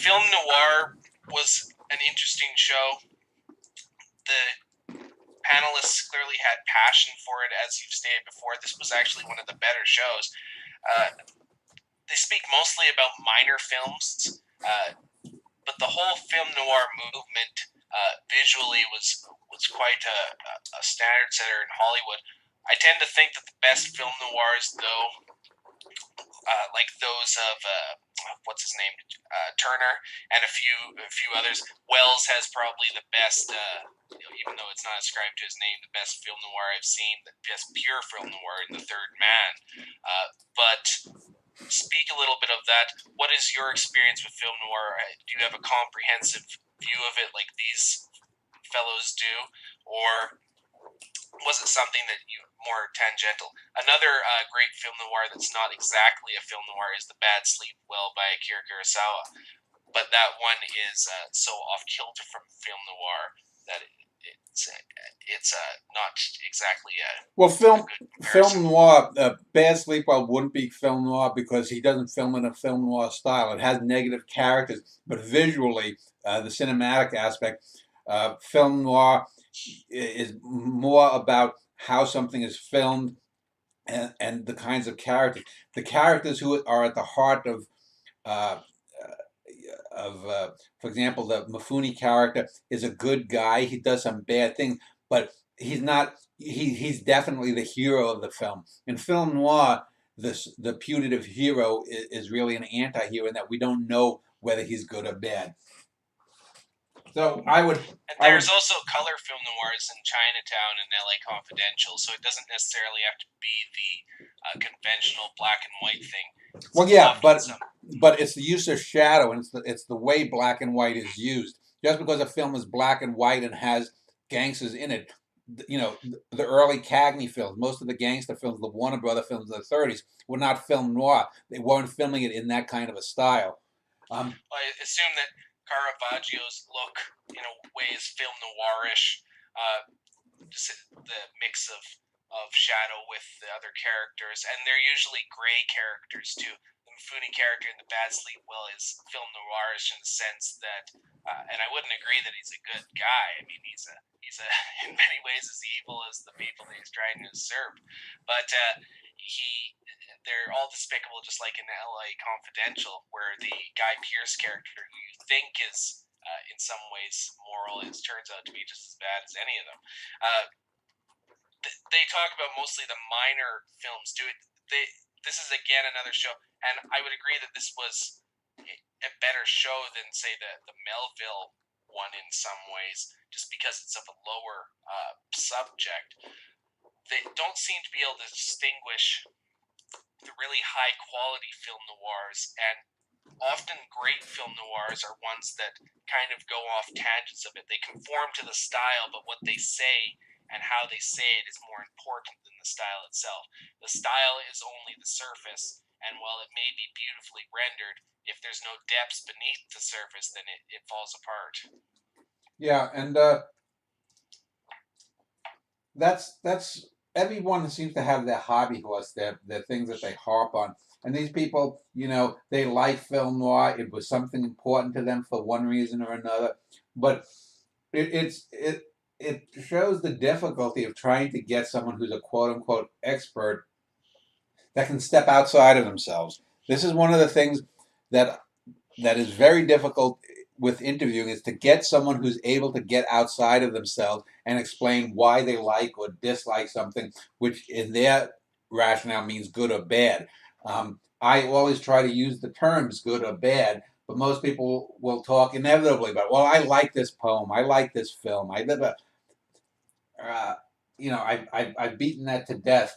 Film noir was an interesting show. The panelists clearly had passion for it, as you've stated before. This was actually one of the better shows. They speak mostly about minor films, but the whole film noir movement visually was quite a standard setter in Hollywood. I tend to think that the best film noirs, though, like those of what's his name, Turner, and a few others. Wells has probably the best, even though it's not ascribed to his name, the best film noir I've seen, the best pure film noir in The Third Man. But speak a little bit of that. What is your experience with film noir? Do you have a comprehensive view of it like these fellows do, or was it something that you more tangential? Another great film noir that's not exactly a film noir is The Bad Sleep Well by Akira Kurosawa, but that one is so off kilter from film noir that it's not exactly a Well, a good film comparison. noir, Bad Sleep Well wouldn't be film noir because he doesn't film in a film noir style. It has negative characters, but visually, the cinematic aspect, film noir is more about how something is filmed and the kinds of characters. The characters who are at the heart uh, for example, the Mifune character is a good guy. He does some bad things, but he's not. He's definitely the hero of the film. In film noir, the putative hero is really an anti-hero in that we don't know whether he's good or bad. So And I would, there's also color film noirs in Chinatown and LA Confidential, so it doesn't necessarily have to be the conventional black and white thing. It's well, yeah, often some. but it's the use of shadow and it's the way black and white is used. Just because a film is black and white and has gangsters in it, you know, the early Cagney films, most of the gangster films, the Warner Brother films of the '30s, were not film noir. They weren't filming it in that kind of a style. I assume that Caravaggio's look, in a way, is film noirish. Just the mix of shadow with the other characters, and they're usually gray characters too. The Mifune character in The Bad Sleep Well is film noirish in the sense that, and I wouldn't agree that he's a good guy. I mean, he's in many ways as evil as the people that he's trying to usurp, but he they're all despicable, just like in L.A. Confidential, where the Guy Pearce character, who you think is in some ways moral, it turns out to be just as bad as any of them. Uh, they talk about mostly the minor films too. This is again another show, and I would agree that this was a better show than say the Melville one in some ways, just because it's of a lower subject. They don't seem to be able to distinguish the really high quality film noirs, and often great film noirs are ones that kind of go off tangents of it. They conform to the style, but what they say and how they say it is more important than the style itself. The style is only the surface, and while it may be beautifully rendered, if there's no depths beneath the surface, then it falls apart. yeah, and that's everyone seems to have their hobby horse, their things that they harp on. And these people, you know, they like film noir. It was something important to them for one reason or another. But it shows the difficulty of trying to get someone who's a quote unquote expert that can step outside of themselves. This is one of the things that is very difficult with interviewing is to get someone who's able to get outside of themselves and explain why they like or dislike something, which in their rationale means good or bad. I always try to use the terms good or bad, but most people will talk inevitably about, well, I like this poem, I like this film, I live a, you know, I've beaten that to death.